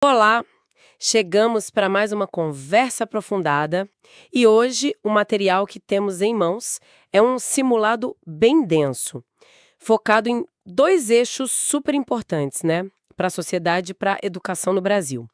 Olá, chegamos para mais uma conversa aprofundada e hoje o material que temos em mãos é um simulado bem denso, focado em dois eixos super importantes, né, para a sociedade e para a educação no Brasil: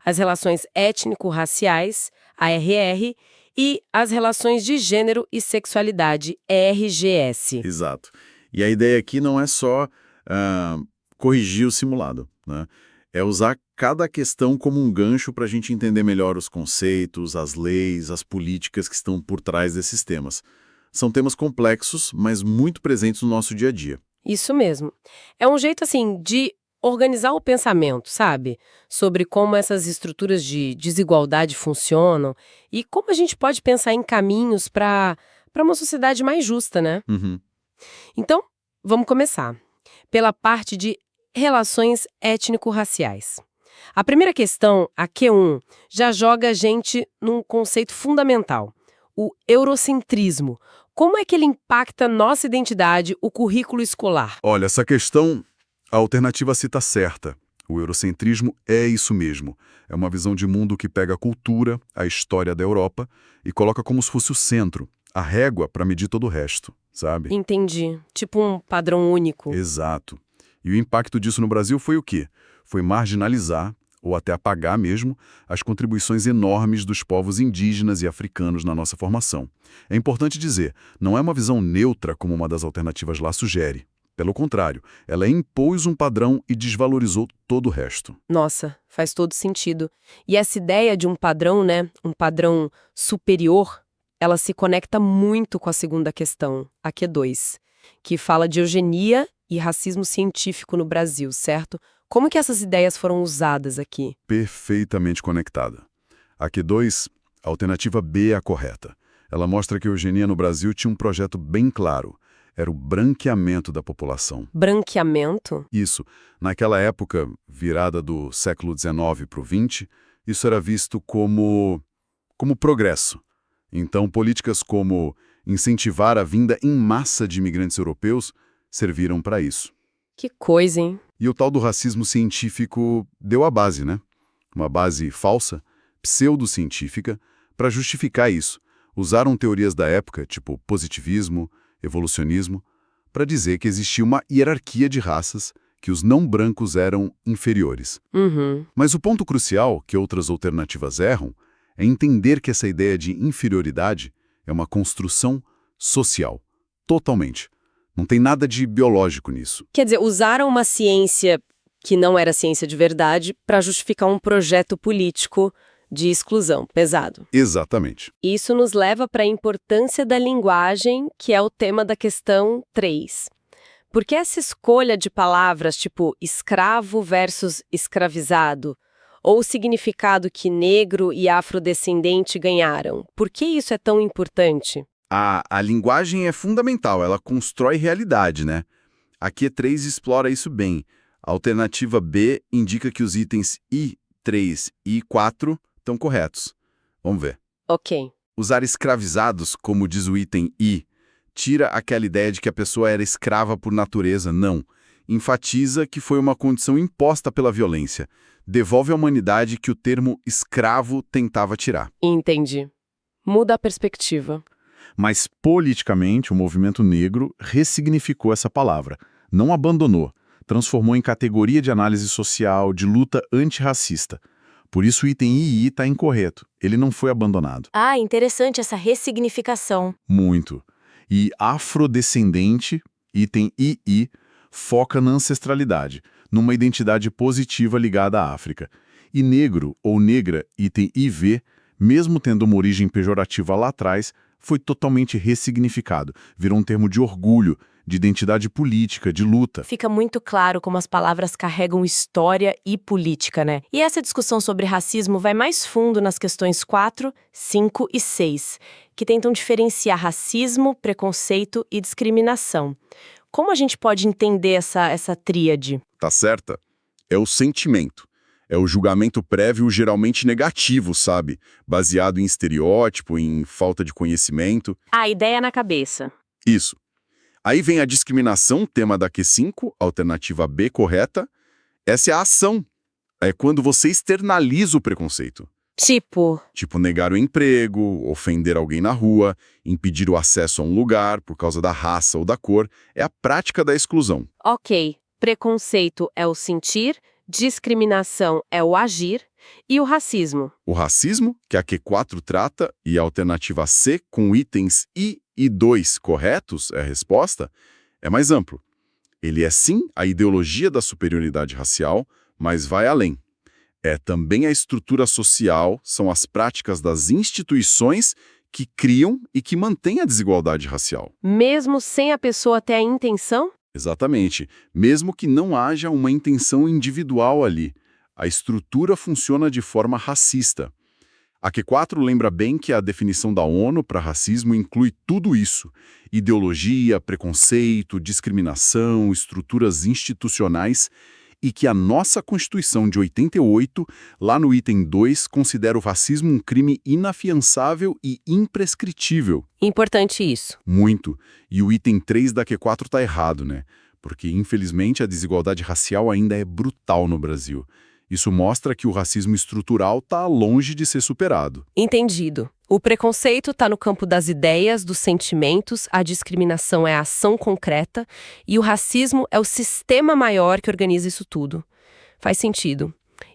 as relações étnico-raciais, ARR, e as relações de gênero e sexualidade, ERGS. Exato. E a ideia aqui não é só ah, corrigir o simulado, né? É usar cada questão como um gancho para a gente entender melhor os conceitos, as leis, as políticas que estão por trás desses temas. São temas complexos, mas muito presentes no nosso dia a dia. Isso mesmo. É um jeito, assim, de organizar o pensamento, sabe? Sobre como essas estruturas de desigualdade funcionam e como a gente pode pensar em caminhos para uma sociedade mais justa, né? Uhum. Então, vamos começar pela parte de relações étnico-raciais. A primeira questão, a Q1, já joga a gente num conceito fundamental: o eurocentrismo. Como é que ele impacta nossa identidade, o currículo escolar? Olha, essa questão, a alternativa cita certa. O eurocentrismo é isso mesmo. É uma visão de mundo que pega a cultura, a história da Europa e coloca como se fosse o centro, a régua para medir todo o resto, sabe? Entendi. Tipo um padrão único. Exato. E o impacto disso no Brasil foi o quê? Foi marginalizar, ou até apagar mesmo, as contribuições enormes dos povos indígenas e africanos na nossa formação. É importante dizer, não é uma visão neutra como uma das alternativas lá sugere. Pelo contrário, ela impôs um padrão e desvalorizou todo o resto. Nossa, faz todo sentido. E essa ideia de um padrão, né, um padrão superior, ela se conecta muito com a segunda questão, a Q2, que fala de eugenia e racismo científico no Brasil, certo? Como que essas ideias foram usadas aqui? Perfeitamente conectada. A Q2, a alternativa B é a correta. Ela mostra que a eugenia no Brasil tinha um projeto bem claro. Era o branqueamento da população. Branqueamento? Isso, naquela época, virada do século XIX para o XX, isso era visto como progresso. Então, políticas como incentivar a vinda em massa de imigrantes europeus serviram para isso. Que coisa, hein? E o tal do racismo científico deu a base, né? Uma base falsa, pseudocientífica, para justificar isso. Usaram teorias da época, tipo positivismo, evolucionismo, para dizer que existia uma hierarquia de raças, que os não brancos eram inferiores. Uhum. Mas o ponto crucial, que outras alternativas erram, é entender que essa ideia de inferioridade é uma construção social, totalmente. Não tem nada de biológico nisso. Quer dizer, usaram uma ciência que não era ciência de verdade para justificar um projeto político de exclusão pesado. Exatamente. Isso nos leva para a importância da linguagem, que é o tema da questão 3. Porque essa escolha de palavras tipo escravo versus escravizado, ou o significado que negro e afrodescendente ganharam, por que isso é tão importante? A linguagem é fundamental, ela constrói realidade, né? A Q3 explora isso bem. A alternativa B indica que os itens I3 e I4 estão corretos. Vamos ver. Ok. Usar escravizados, como diz o item I, tira aquela ideia de que a pessoa era escrava por natureza, não. Enfatiza que foi uma condição imposta pela violência. Devolve à humanidade que o termo escravo tentava tirar. Entendi. Muda a perspectiva. Mas, politicamente, o movimento negro ressignificou essa palavra. Não abandonou. Transformou em categoria de análise social, de luta antirracista. Por isso o item II está incorreto. Ele não foi abandonado. Ah, interessante essa ressignificação. Muito. E afrodescendente, item II, foca na ancestralidade, numa identidade positiva ligada à África. E negro ou negra, item IV, mesmo tendo uma origem pejorativa lá atrás, foi totalmente ressignificado. Virou um termo de orgulho, de identidade política, de luta. Fica muito claro como as palavras carregam história e política, né? E essa discussão sobre racismo vai mais fundo nas questões 4, 5 e 6, que tentam diferenciar racismo, preconceito e discriminação. Como a gente pode entender essa tríade? Tá certa? É o sentimento. É o julgamento prévio geralmente negativo, sabe? Baseado em estereótipo, em falta de conhecimento. A ideia na cabeça. Isso. Aí vem a discriminação, tema da Q5, alternativa B correta. Essa é a ação. É quando você externaliza o preconceito. Tipo, Negar o emprego, ofender alguém na rua, impedir o acesso a um lugar por causa da raça ou da cor, é a prática da exclusão. ok, preconceito é o sentir, discriminação é o agir, e o racismo? O racismo, que a Q4 trata, e a alternativa C, com itens I e 2 corretos, é a resposta, é mais amplo. Ele é sim a ideologia da superioridade racial, mas vai além. É também a estrutura social, são as práticas das instituições que criam e que mantêm a desigualdade racial. Mesmo sem a pessoa ter a intenção? Exatamente. Mesmo que não haja uma intenção individual ali, a estrutura funciona de forma racista. A Q4 lembra bem que a definição da ONU para racismo inclui tudo isso: ideologia, preconceito, discriminação, estruturas institucionais, e que a nossa Constituição de 88, lá no item 2, considera o racismo um crime inafiançável e imprescritível. Importante isso. Muito. E o item 3 da Q4 está errado, né? Porque, infelizmente, a desigualdade racial ainda é brutal no Brasil. Isso mostra que o racismo estrutural está longe de ser superado. Entendido. O preconceito está no campo das ideias, dos sentimentos, a discriminação é a ação concreta e o racismo é o sistema maior que organiza isso tudo. Faz sentido.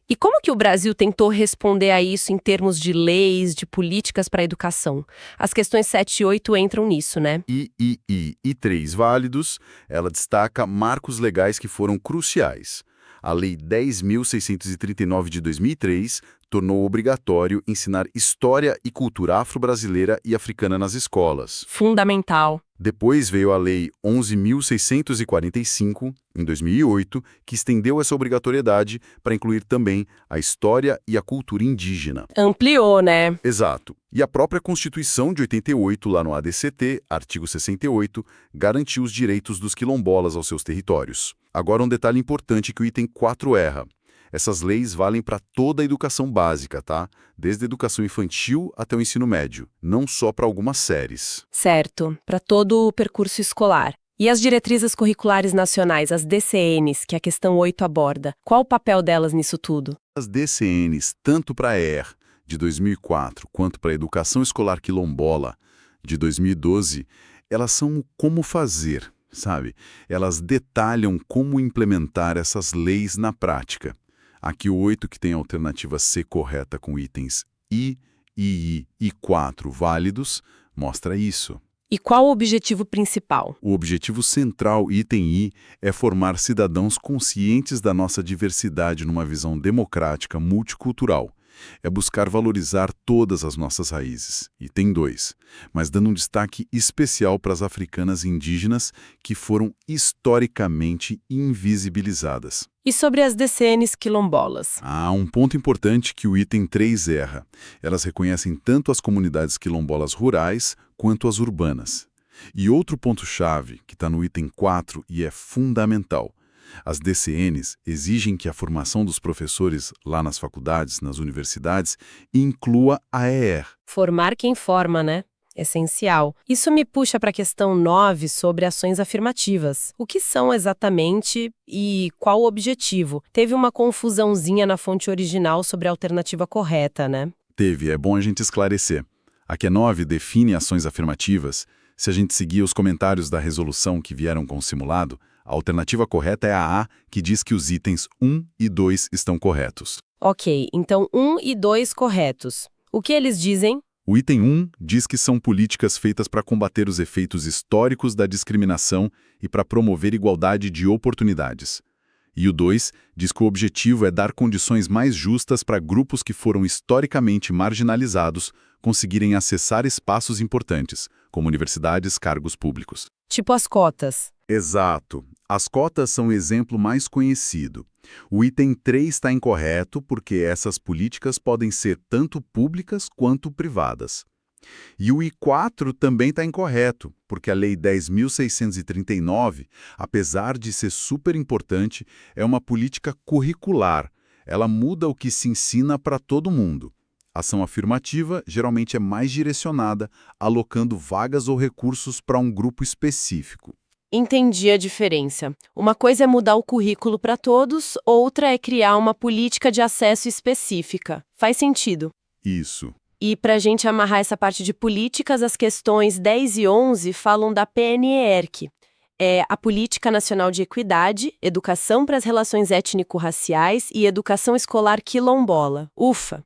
E como que o Brasil tentou responder a isso em termos de leis, de políticas para a educação? As questões 7 e 8 entram nisso, né? E 3 válidos, ela destaca marcos legais que foram cruciais. A Lei 10.639 de 2003 tornou obrigatório ensinar história e cultura afro-brasileira e africana nas escolas. Fundamental. Depois veio a Lei 11.645, em 2008, que estendeu essa obrigatoriedade para incluir também a história e a cultura indígena. Ampliou, né? Exato. E a própria Constituição de 88, lá no ADCT, artigo 68, garantiu os direitos dos quilombolas aos seus territórios. Agora um detalhe importante que o item 4 erra. Essas leis valem para toda a educação básica, tá? Desde a educação infantil até o ensino médio, não só para algumas séries. Certo, para todo o percurso escolar. E as diretrizes curriculares nacionais, as DCNs, que a questão 8 aborda, qual o papel delas nisso tudo? As DCNs, tanto para a ER, de 2004, quanto para a Educação Escolar Quilombola, de 2012, elas são o como fazer, sabe? Elas detalham como implementar essas leis na prática. Aqui o 8, que tem a alternativa C correta com itens I, II e 4 válidos, mostra isso. E qual o objetivo principal? O objetivo central, item I, é formar cidadãos conscientes da nossa diversidade numa visão democrática multicultural. É buscar valorizar todas as nossas raízes. Item 2, mas dando um destaque especial para as africanas indígenas que foram historicamente invisibilizadas. E sobre as DCNs quilombolas? Há um ponto importante que o item 3 erra. Elas reconhecem tanto as comunidades quilombolas rurais quanto as urbanas. E outro ponto-chave, que está no item 4 e é fundamental. As DCNs exigem que a formação dos professores lá nas faculdades, nas universidades, inclua a ER. Formar quem forma, né? Essencial. Isso me puxa para a questão 9 sobre ações afirmativas. O que são exatamente e qual o objetivo? Teve uma confusãozinha na fonte original sobre a alternativa correta, né? Teve, é bom a gente esclarecer. A Q9 define ações afirmativas. Se a gente seguir os comentários da resolução que vieram com o simulado, a alternativa correta é a A, que diz que os itens 1 e 2 estão corretos. Ok, então 1 e 2 corretos. O que eles dizem? O item 1 diz que são políticas feitas para combater os efeitos históricos da discriminação e para promover igualdade de oportunidades. E o 2 diz que o objetivo é dar condições mais justas para grupos que foram historicamente marginalizados conseguirem acessar espaços importantes, como universidades, cargos públicos. Tipo as cotas. Exato. As cotas são o exemplo mais conhecido. O item 3 está incorreto porque essas políticas podem ser tanto públicas quanto privadas. E o I4 também está incorreto, porque a Lei 10.639, apesar de ser super importante, é uma política curricular. Ela muda o que se ensina para todo mundo. Ação afirmativa geralmente é mais direcionada, alocando vagas ou recursos para um grupo específico. Entendi a diferença. Uma coisa é mudar o currículo para todos, outra é criar uma política de acesso específica. Faz sentido. Isso. E para a gente amarrar essa parte de políticas, as questões 10 e 11 falam da PNEERC. É a Política Nacional de Equidade, Educação para as Relações Étnico-Raciais e Educação Escolar Quilombola. Ufa!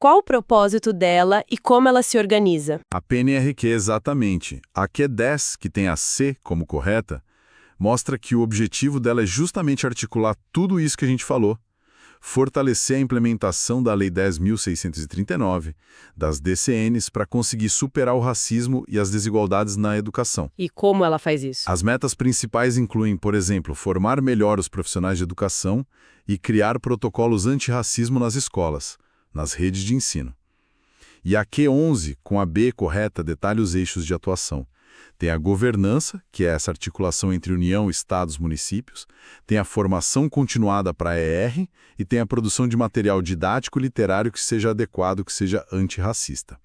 Qual o propósito dela e como ela se organiza? A PNRQ, exatamente. A Q10, que tem a C como correta, mostra que o objetivo dela é justamente articular tudo isso que a gente falou. Fortalecer a implementação da Lei 10.639, das DCNs, para conseguir superar o racismo e as desigualdades na educação. E como ela faz isso? As metas principais incluem, por exemplo, formar melhor os profissionais de educação e criar protocolos antirracismo nas escolas, nas redes de ensino. E a Q11, com a B correta, detalha os eixos de atuação. Tem a governança, que é essa articulação entre União, Estados, municípios, tem a formação continuada para a ER e tem a produção de material didático literário que seja adequado, que seja antirracista.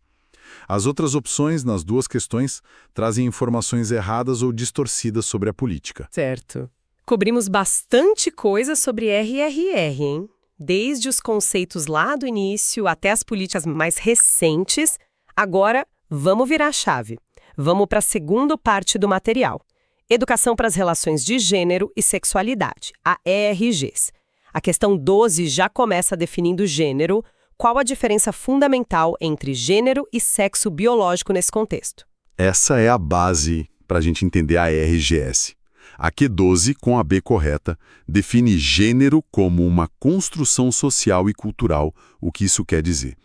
As outras opções, nas duas questões, trazem informações erradas ou distorcidas sobre a política. Certo. Cobrimos bastante coisa sobre RRR, hein? Desde os conceitos lá do início até as políticas mais recentes. Agora, vamos virar a chave. Vamos para a segunda parte do material. Educação para as relações de gênero e sexualidade, a ERGs. A questão 12 já começa definindo gênero. Qual a diferença fundamental entre gênero e sexo biológico nesse contexto? Essa é a base para a gente entender a RGS. A Q12, com a B correta, define gênero como uma construção social e cultural. O que isso quer dizer?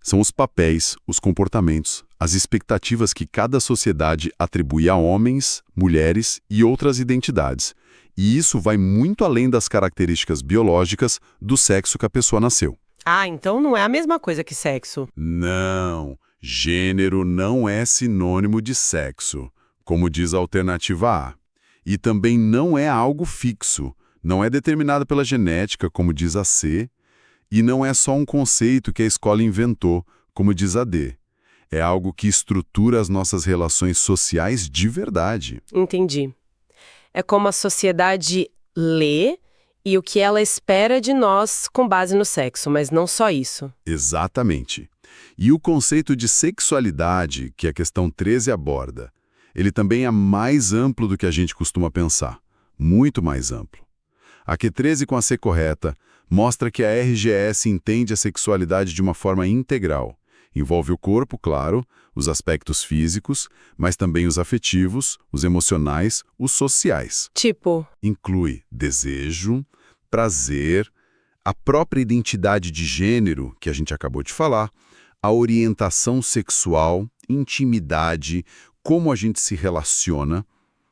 São os papéis, os comportamentos, as expectativas que cada sociedade atribui a homens, mulheres e outras identidades. E isso vai muito além das características biológicas do sexo que a pessoa nasceu. Ah, então não é a mesma coisa que sexo. Não, gênero não é sinônimo de sexo, como diz a alternativa A. E também não é algo fixo, não é determinado pela genética, como diz a C, e não é só um conceito que a escola inventou, como diz a D. É algo que estrutura as nossas relações sociais de verdade. Entendi. É como a sociedade lê e o que ela espera de nós com base no sexo, mas não só isso. Exatamente. E o conceito de sexualidade, que a questão 13 aborda, ele também é mais amplo do que a gente costuma pensar. Muito mais amplo. A Q13 com a C correta mostra que a RGS entende a sexualidade de uma forma integral. Envolve o corpo, claro, os aspectos físicos, mas também os afetivos, os emocionais, os sociais. Tipo? Inclui desejo, prazer, a própria identidade de gênero, que a gente acabou de falar, a orientação sexual, intimidade, como a gente se relaciona.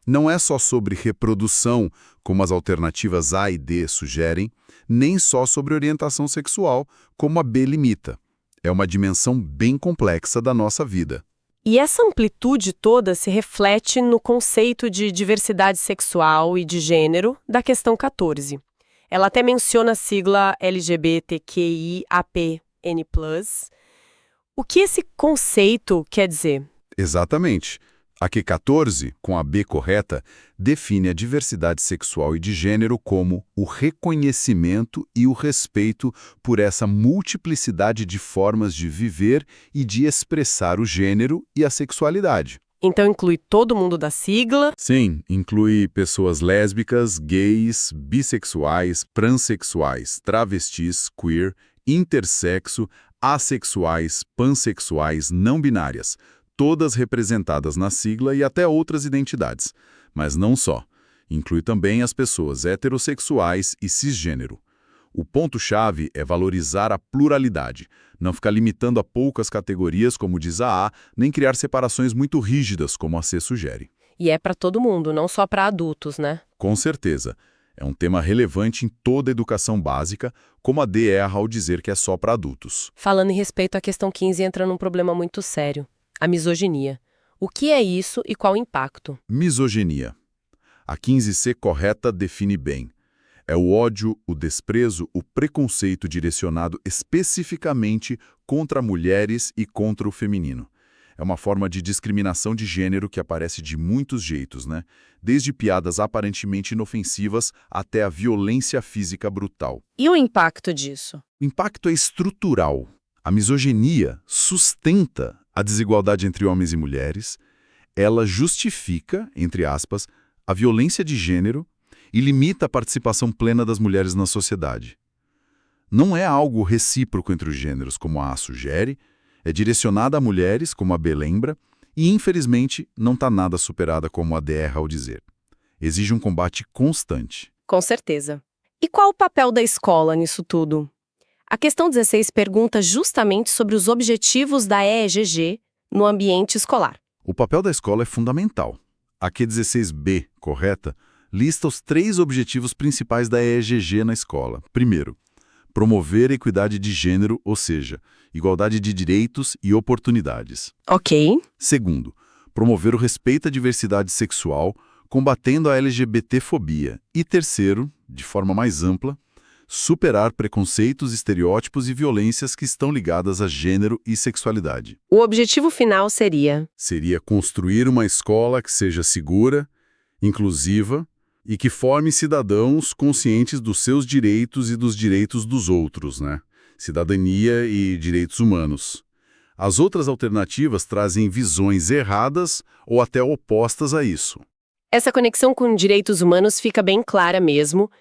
Não é só sobre reprodução, como as alternativas A e D sugerem, nem só sobre orientação sexual, como a B limita. É uma dimensão bem complexa da nossa vida. E essa amplitude toda se reflete no conceito de diversidade sexual e de gênero da questão 14. Ela até menciona a sigla LGBTQIAPN+. O que esse conceito quer dizer? Exatamente. A Q14, com a B correta, define a diversidade sexual e de gênero como o reconhecimento e o respeito por essa multiplicidade de formas de viver e de expressar o gênero e a sexualidade. Então inclui todo mundo da sigla? Sim, inclui pessoas lésbicas, gays, bissexuais, transexuais, travestis, queer, intersexo, assexuais, pansexuais, não binárias, todas representadas na sigla e até outras identidades. Mas não só. Inclui também as pessoas heterossexuais e cisgênero. O ponto-chave é valorizar a pluralidade, não ficar limitando a poucas categorias, como diz a A, nem criar separações muito rígidas, como a C sugere. E é para todo mundo, não só para adultos, né? Com certeza. É um tema relevante em toda a educação básica, como a D erra ao dizer que é só para adultos. Falando em respeito à questão 15, entra num problema muito sério. A misoginia. O que é isso e qual o impacto? Misoginia. A 15C correta define bem. É o ódio, o desprezo, o preconceito direcionado especificamente contra mulheres e contra o feminino. É uma forma de discriminação de gênero que aparece de muitos jeitos, né? Desde piadas aparentemente inofensivas até a violência física brutal. E o impacto disso? O impacto é estrutural. A misoginia sustenta a desigualdade entre homens e mulheres, ela justifica, entre aspas, a violência de gênero e limita a participação plena das mulheres na sociedade. Não é algo recíproco entre os gêneros, como a sugere, é direcionada a mulheres, como a B lembra, e, infelizmente, não está nada superada, como a D erra ao dizer. Exige um combate constante. Com certeza. E qual o papel da escola nisso tudo? A questão 16 pergunta justamente sobre os objetivos da EEGG no ambiente escolar. O papel da escola é fundamental. A Q16B, correta, lista os 3 objetivos principais da EEGG na escola. Primeiro, promover a equidade de gênero, ou seja, igualdade de direitos e oportunidades. Ok. Segundo, promover o respeito à diversidade sexual, combatendo a LGBTfobia. E terceiro, de forma mais ampla, superar preconceitos, estereótipos e violências que estão ligadas a gênero e sexualidade. O objetivo final Seria construir uma escola que seja segura, inclusiva e que forme cidadãos conscientes dos seus direitos e dos direitos dos outros, né? Cidadania e direitos humanos. As outras alternativas trazem visões erradas ou até opostas a isso. Essa conexão com direitos humanos fica bem clara mesmo,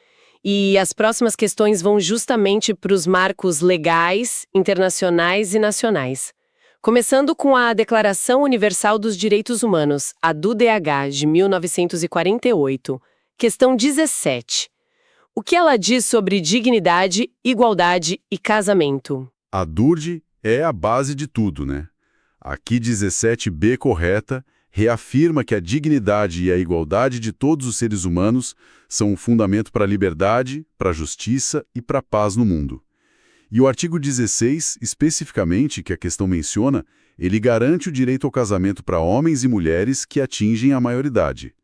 e as próximas questões vão justamente para os marcos legais, internacionais e nacionais. Começando com a Declaração Universal dos Direitos Humanos, a DUDH, de 1948. Questão 17. O que ela diz sobre dignidade, igualdade e casamento? A DURD é a base de tudo, né? Aqui 17B correta reafirma que a dignidade e a igualdade de todos os seres humanos são um fundamento para a liberdade, para a justiça e para a paz no mundo. E o artigo 16, especificamente, que a questão menciona, ele garante o direito ao casamento para homens e mulheres que atingem a maioridade.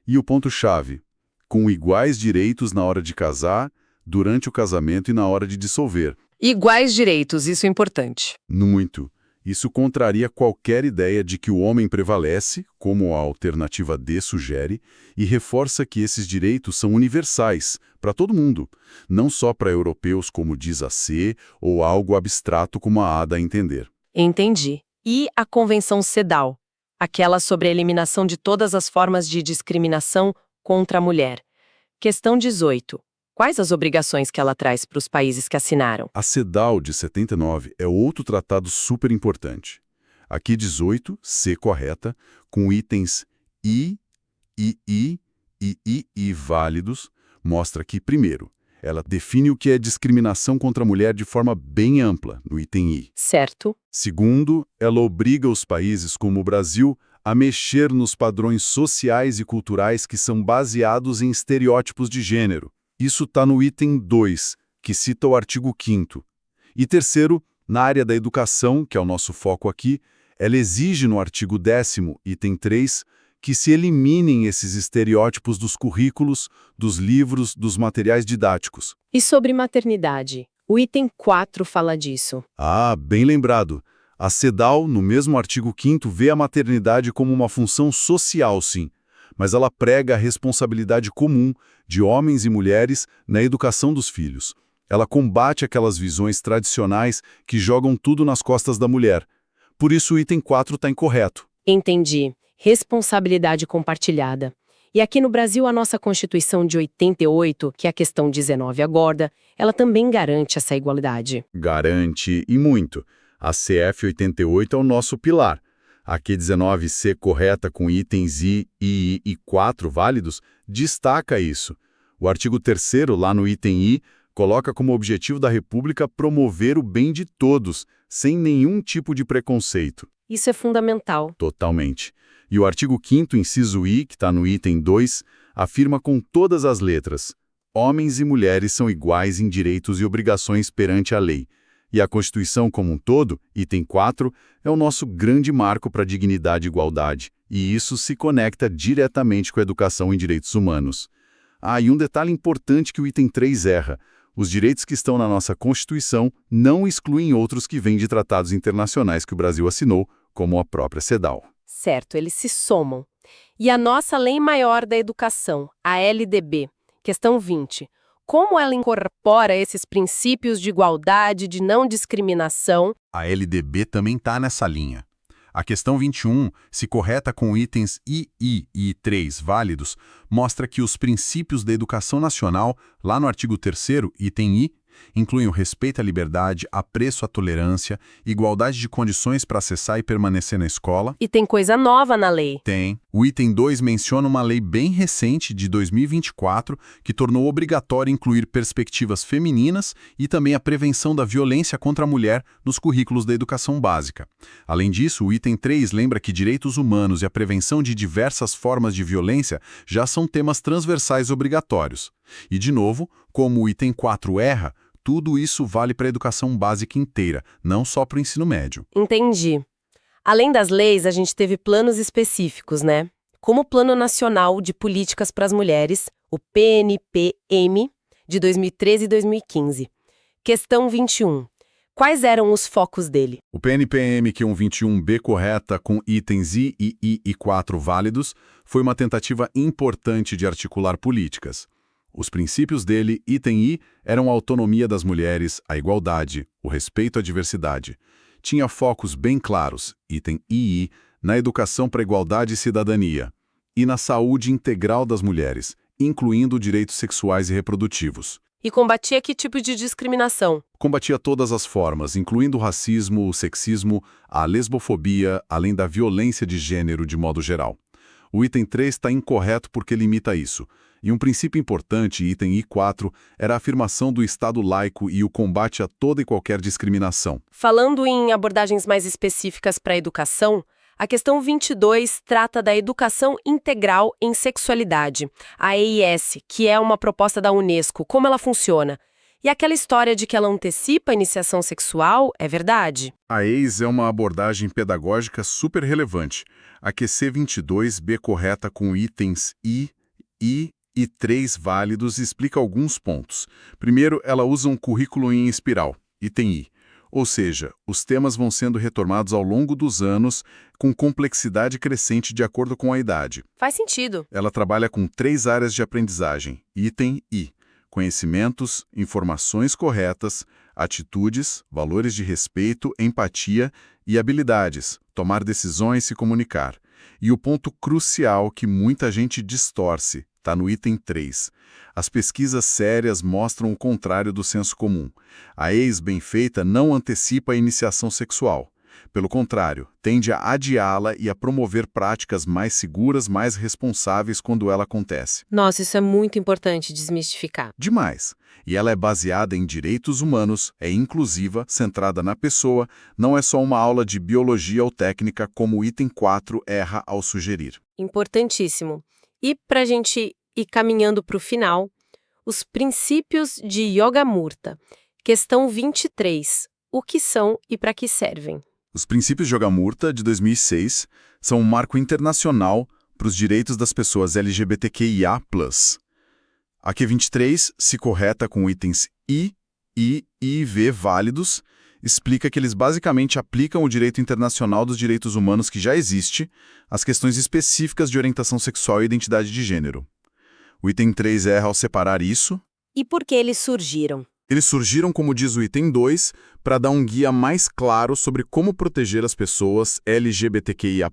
E o ponto-chave, com iguais direitos na hora de casar, durante o casamento e na hora de dissolver. Iguais direitos, isso é importante. Muito. Isso contraria qualquer ideia de que o homem prevalece, como a alternativa D sugere, e reforça que esses direitos são universais, para todo mundo, não só para europeus, como diz a C, ou algo abstrato como a A dá a entender. Entendi. E a Convenção CEDAW, aquela sobre a eliminação de todas as formas de discriminação contra a mulher. Questão 18. Quais as obrigações que ela traz para os países que assinaram? A CEDAW de 79 é outro tratado super importante. Aqui 18, C correta, com itens I, II e II válidos, mostra que, primeiro, ela define o que é discriminação contra a mulher de forma bem ampla, no item I. Certo. Segundo, ela obriga os países como o Brasil a mexer nos padrões sociais e culturais que são baseados em estereótipos de gênero. Isso está no item 2, que cita o artigo 5º. E terceiro, na área da educação, que é o nosso foco aqui, ela exige no artigo 10º, item 3, que se eliminem esses estereótipos dos currículos, dos livros, dos materiais didáticos. E sobre maternidade? O item 4 fala disso. Ah, bem lembrado. A CEDAW, no mesmo artigo 5º, vê a maternidade como uma função social, sim, mas ela prega a responsabilidade comum de homens e mulheres na educação dos filhos. Ela combate aquelas visões tradicionais que jogam tudo nas costas da mulher. Por isso o item 4 está incorreto. Entendi. Responsabilidade compartilhada. E aqui no Brasil, a nossa Constituição de 88, que é a questão 19 aborda, ela também garante essa igualdade. Garante e muito. A CF 88 é o nosso pilar. A Q19C correta com itens I, II e 4 válidos destaca isso. O artigo 3º, lá no item I, coloca como objetivo da República promover o bem de todos, sem nenhum tipo de preconceito. Isso é fundamental. Totalmente. E o artigo 5º, inciso I, que está no item 2, afirma com todas as letras: homens e mulheres são iguais em direitos e obrigações perante a lei. E a Constituição como um todo, item 4, é o nosso grande marco para dignidade e igualdade, e isso se conecta diretamente com a educação em direitos humanos. Ah, e um detalhe importante que o item 3 erra: os direitos que estão na nossa Constituição não excluem outros que vêm de tratados internacionais que o Brasil assinou, como a própria CEDAW. Certo, eles se somam. E a nossa Lei Maior da Educação, a LDB, questão 20. Como ela incorpora esses princípios de igualdade, de não discriminação? A LDB também está nessa linha. A questão 21, se correta com itens I e I3 válidos, mostra que os princípios da educação nacional, lá no artigo 3º, item I, incluem o respeito à liberdade, apreço à tolerância, igualdade de condições para acessar e permanecer na escola. E tem coisa nova na lei. Tem. O item 2 menciona uma lei bem recente, de 2024, que tornou obrigatório incluir perspectivas femininas e também a prevenção da violência contra a mulher nos currículos da educação básica. Além disso, o item 3 lembra que direitos humanos e a prevenção de diversas formas de violência já são temas transversais obrigatórios. E, de novo, como o item 4 erra, tudo isso vale para a educação básica inteira, não só para o ensino médio. Entendi. Além das leis, a gente teve planos específicos, né? Como o Plano Nacional de Políticas para as Mulheres, o PNPM, de 2013 e 2015. Questão 21. Quais eram os focos dele? O PNPM Q121B correta com itens I e I4 válidos foi uma tentativa importante de articular políticas. Os princípios dele, item I, eram a autonomia das mulheres, a igualdade, o respeito à diversidade. Tinha focos bem claros, item II, na educação para igualdade e cidadania, e na saúde integral das mulheres, incluindo direitos sexuais e reprodutivos. E combatia que tipo de discriminação? Combatia todas as formas, incluindo o racismo, o sexismo, a lesbofobia, além da violência de gênero de modo geral. O item 3 está incorreto porque limita isso. E um princípio importante, item I4, era a afirmação do Estado laico e o combate a toda e qualquer discriminação. Falando em abordagens mais específicas para a educação, a questão 22 trata da educação integral em sexualidade, a EIS, que é uma proposta da Unesco. Como ela funciona? E aquela história de que ela antecipa a iniciação sexual, é verdade? A EIS é uma abordagem pedagógica super relevante. A QC22B correta com itens I e 3 válidos explica alguns pontos. Primeiro, ela usa um currículo em espiral, item I. Ou seja, os temas vão sendo retomados ao longo dos anos com complexidade crescente de acordo com a idade. Faz sentido. Ela trabalha com 3 áreas de aprendizagem, item I. Conhecimentos, informações corretas, atitudes, valores de respeito, empatia e habilidades, tomar decisões e se comunicar. E o ponto crucial que muita gente distorce está no item 3. As pesquisas sérias mostram o contrário do senso comum. A EIS bem feita não antecipa a iniciação sexual. Pelo contrário, tende a adiá-la e a promover práticas mais seguras, mais responsáveis quando ela acontece. Nossa, isso é muito importante desmistificar. Demais. E ela é baseada em direitos humanos, é inclusiva, centrada na pessoa, não é só uma aula de biologia ou técnica como o item 4 erra ao sugerir. Importantíssimo. E para a gente ir caminhando para o final, os princípios de Yogamurta. Questão 23. O que são e para que servem? Os princípios de Yogamurta, de 2006, são um marco internacional para os direitos das pessoas LGBTQIA+. A Q23, se correta com itens I e V válidos, explica que eles basicamente aplicam o direito internacional dos direitos humanos que já existe às questões específicas de orientação sexual e identidade de gênero. O item 3 erra ao separar isso. E por que eles surgiram? Eles surgiram, como diz o item 2, para dar um guia mais claro sobre como proteger as pessoas LGBTQIA+,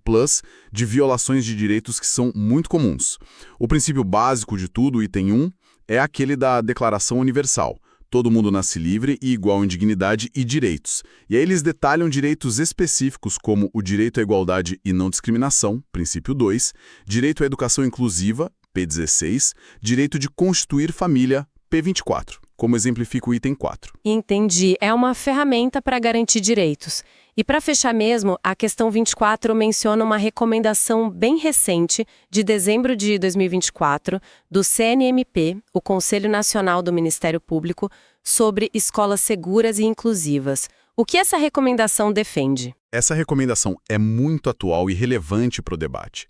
de violações de direitos que são muito comuns. O princípio básico de tudo, o item 1, é aquele da Declaração Universal. Todo mundo nasce livre e igual em dignidade e direitos. E aí eles detalham direitos específicos como o direito à igualdade e não discriminação, princípio 2, direito à educação inclusiva, P16, direito de constituir família, P24, como exemplifica o item 4. Entendi. É uma ferramenta para garantir direitos. E para fechar mesmo, a questão 24 menciona uma recomendação bem recente, de dezembro de 2024, do CNMP, o Conselho Nacional do Ministério Público, sobre escolas seguras e inclusivas. O que essa recomendação defende? Essa recomendação é muito atual e relevante para o debate.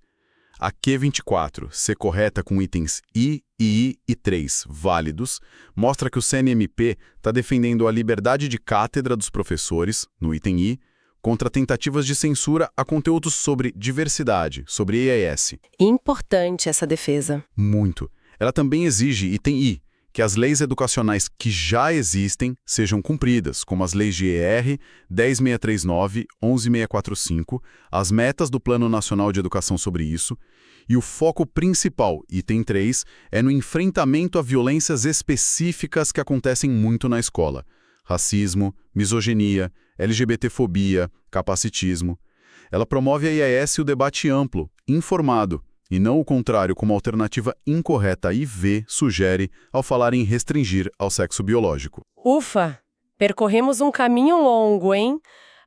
A Q24, ser correta com itens I e I3 válidos, mostra que o CNMP está defendendo a liberdade de cátedra dos professores, no item I, contra tentativas de censura a conteúdos sobre diversidade, sobre EAS. Importante essa defesa. Muito. Ela também exige, item I, que as leis educacionais que já existem sejam cumpridas, como as leis de ER 10639, 11645, as metas do Plano Nacional de Educação sobre isso, e o foco principal, item 3, é no enfrentamento a violências específicas que acontecem muito na escola. Racismo, misoginia, LGBTfobia, capacitismo. Ela promove a IAS o debate amplo, informado, e não o contrário, como a alternativa incorreta IV sugere ao falar em restringir ao sexo biológico. Ufa! Percorremos um caminho longo, hein?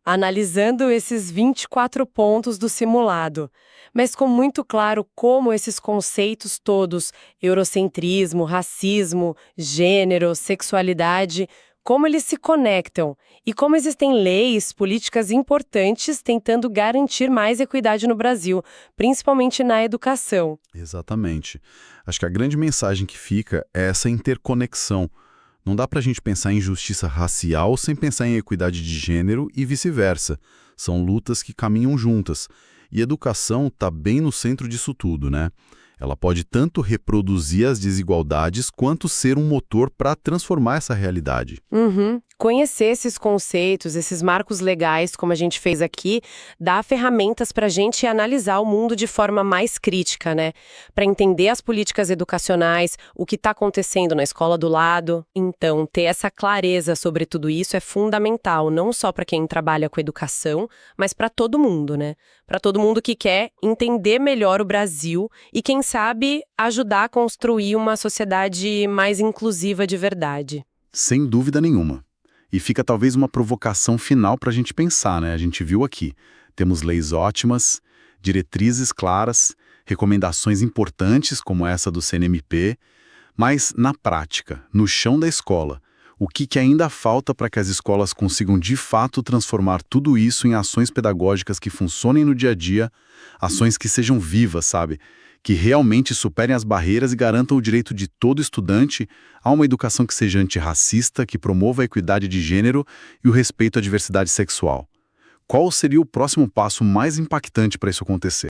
Analisando esses 24 pontos do simulado, mas ficou muito claro como esses conceitos todos, eurocentrismo, racismo, gênero, sexualidade, como eles se conectam e como existem leis, políticas importantes tentando garantir mais equidade no Brasil, principalmente na educação. Exatamente. Acho que a grande mensagem que fica é essa interconexão. Não dá pra gente pensar em justiça racial sem pensar em equidade de gênero e vice-versa. São lutas que caminham juntas. E educação está bem no centro disso tudo, né? Ela pode tanto reproduzir as desigualdades quanto ser um motor para transformar essa realidade. Conhecer esses conceitos, esses marcos legais, como a gente fez aqui, dá ferramentas para a gente analisar o mundo de forma mais crítica, né? Para entender as políticas educacionais, o que está acontecendo na escola do lado. Então, ter essa clareza sobre tudo isso é fundamental, não só para quem trabalha com educação, mas para todo mundo, né? Para todo mundo que quer entender melhor o Brasil e, quem sabe, ajudar a construir uma sociedade mais inclusiva de verdade. Sem dúvida nenhuma. E fica talvez uma provocação final para a gente pensar, né? A gente viu aqui, temos leis ótimas, diretrizes claras, recomendações importantes como essa do CNMP, mas na prática, no chão da escola, o que ainda falta para que as escolas consigam de fato transformar tudo isso em ações pedagógicas que funcionem no dia a dia, ações que sejam vivas, sabe? Que realmente superem as barreiras e garantam o direito de todo estudante a uma educação que seja antirracista, que promova a equidade de gênero e o respeito à diversidade sexual. Qual seria o próximo passo mais impactante para isso acontecer?